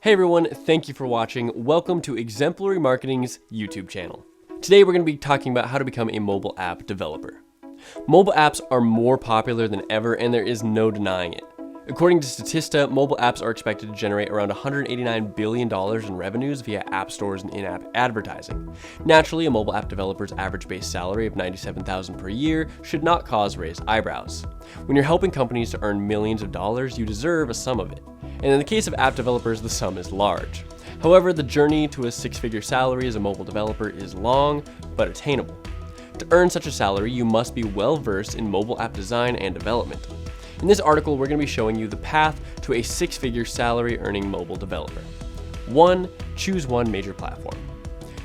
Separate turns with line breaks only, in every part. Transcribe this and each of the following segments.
Hey everyone, thank you for watching. Welcome to Exemplary Marketing's YouTube channel. Today we're going to be talking about how to become a mobile app developer. Mobile apps are more popular than ever and there is no denying it. According to Statista, mobile apps are expected to generate around $189 billion in revenues via app stores and in-app advertising. Naturally, a mobile app developer's average base salary of $97,000 per year should not cause raised eyebrows. When you're helping companies to earn millions of dollars, you deserve a sum of it. And in the case of app developers, the sum is large. However, the journey to a six-figure salary as a mobile developer is long, but attainable. To earn such a salary, you must be well-versed in mobile app design and development. In this article, we're going to be showing you the path to a six-figure salary earning mobile developer. 1. Choose one major platform.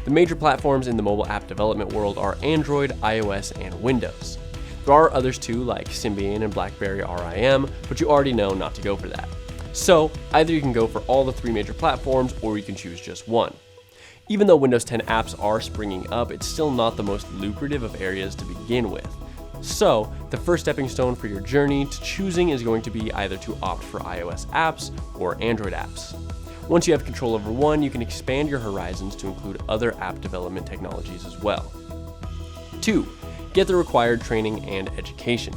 The major platforms in the mobile app development world are Android, iOS, and Windows. There are others too, like Symbian and BlackBerry RIM, but you already know not to go for that. So, either you can go for all the three major platforms, or you can choose just one. Even though Windows 10 apps are springing up, it's still not the most lucrative of areas to begin with. So, the first stepping stone for your journey to choosing is going to be either to opt for iOS apps or Android apps. Once you have control over one, you can expand your horizons to include other app development technologies as well. 2. Get the required training and education.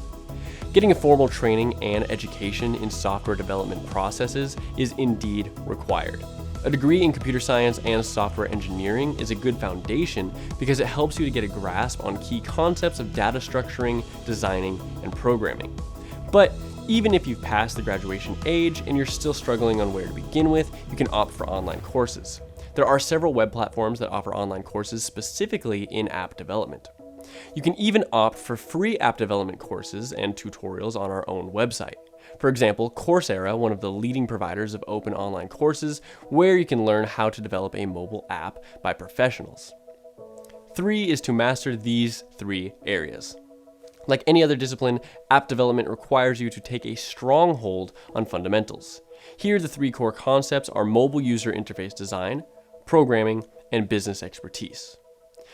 Getting a formal training and education in software development processes is indeed required. A degree in computer science and software engineering is a good foundation because it helps you to get a grasp on key concepts of data structuring, designing, and programming. But even if you've passed the graduation age and you're still struggling on where to begin with, you can opt for online courses. There are several web platforms that offer online courses specifically in app development. You can even opt for free app development courses and tutorials on our own website. For example, Coursera, one of the leading providers of open online courses, where you can learn how to develop a mobile app by professionals. 3 is to master these 3 areas. Like any other discipline, app development requires you to take a strong hold on fundamentals. Here, the 3 core concepts are mobile user interface design, programming, and business expertise.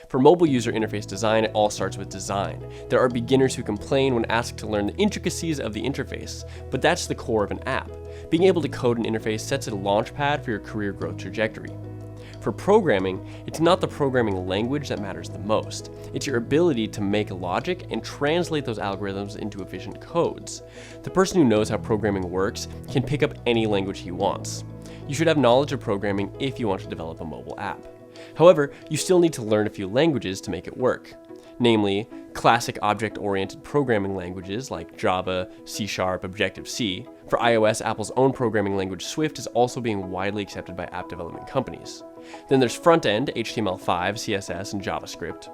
For mobile user interface design, it all starts with design. There are beginners who complain when asked to learn the intricacies of the interface, but that's the core of an app. Being able to code an interface sets a launch pad for your career growth trajectory. For programming, it's not the programming language that matters the most. It's your ability to make logic and translate those algorithms into efficient codes. The person who knows how programming works can pick up any language he wants. You should have knowledge of programming if you want to develop a mobile app. However, you still need to learn a few languages to make it work. Namely, classic object-oriented programming languages like Java, C#, Objective-C. For iOS, Apple's own programming language Swift is also being widely accepted by app development companies. Then there's front-end, HTML5, CSS, and JavaScript.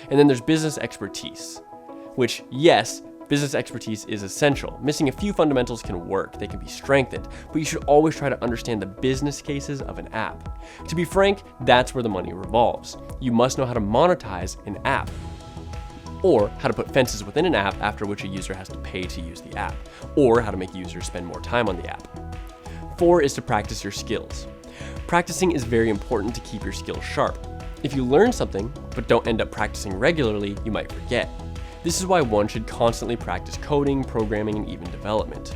And then there's business expertise, which, yes, business expertise is essential. Missing a few fundamentals can work, they can be strengthened, but you should always try to understand the business cases of an app. To be frank, that's where the money revolves. You must know how to monetize an app, or how to put fences within an app after which a user has to pay to use the app, or how to make users spend more time on the app. 4 is to practice your skills. Practicing is very important to keep your skills sharp. If you learn something, but don't end up practicing regularly, you might forget. This is why one should constantly practice coding, programming, and even development.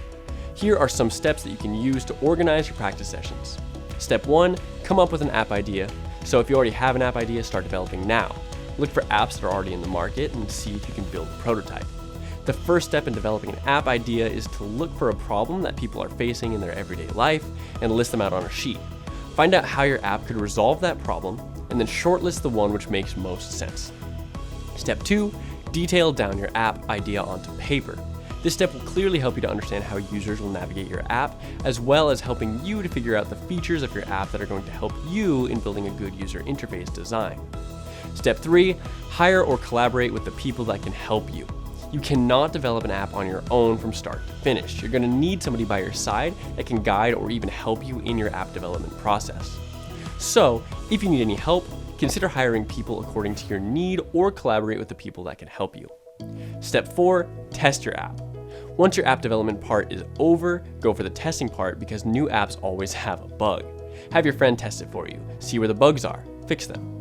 Here are some steps that you can use to organize your practice sessions. Step 1, come up with an app idea. So if you already have an app idea, start developing now. Look for apps that are already in the market and see if you can build a prototype. The first step in developing an app idea is to look for a problem that people are facing in their everyday life and list them out on a sheet. Find out how your app could resolve that problem, and then shortlist the one which makes most sense. Step 2, detail down your app idea onto paper. This step will clearly help you to understand how users will navigate your app, as well as helping you to figure out the features of your app that are going to help you in building a good user interface design. Step 3, hire or collaborate with the people that can help you. You cannot develop an app on your own from start to finish. You're going to need somebody by your side that can guide or even help you in your app development process. So, if you need any help, consider hiring people according to your need or collaborate with the people that can help you. Step 4, test your app. Once your app development part is over, go for the testing part because new apps always have a bug. Have your friend test it for you, see where the bugs are, fix them.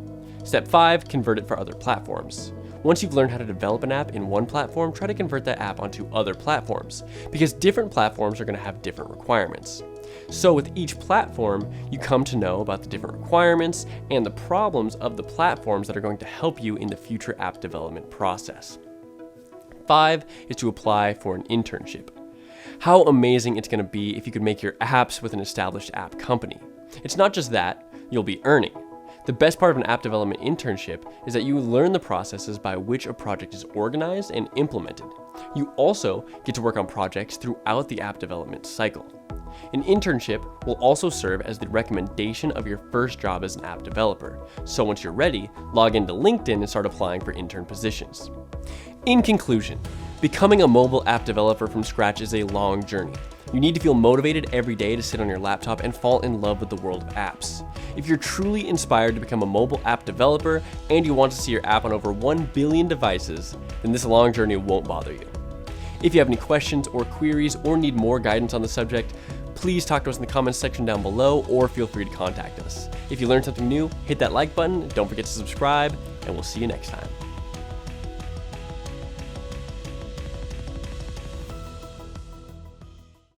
Step 5, convert it for other platforms. Once you've learned how to develop an app in one platform, try to convert that app onto other platforms because different platforms are going to have different requirements. So with each platform, you come to know about the different requirements and the problems of the platforms that are going to help you in the future app development process. 5 is to apply for an internship. How amazing it's going to be if you could make your apps with an established app company. It's not just that, you'll be earning. The best part of an app development internship is that you learn the processes by which a project is organized and implemented. You also get to work on projects throughout the app development cycle. An internship will also serve as the recommendation of your first job as an app developer. So once you're ready, log into LinkedIn and start applying for intern positions. In conclusion, becoming a mobile app developer from scratch is a long journey. You need to feel motivated every day to sit on your laptop and fall in love with the world of apps. If you're truly inspired to become a mobile app developer and you want to see your app on over 1 billion devices, then this long journey won't bother you. If you have any questions or queries or need more guidance on the subject, please talk to us in the comments section down below or feel free to contact us. If you learned something new, hit that like button, don't forget to subscribe, and we'll see you next time.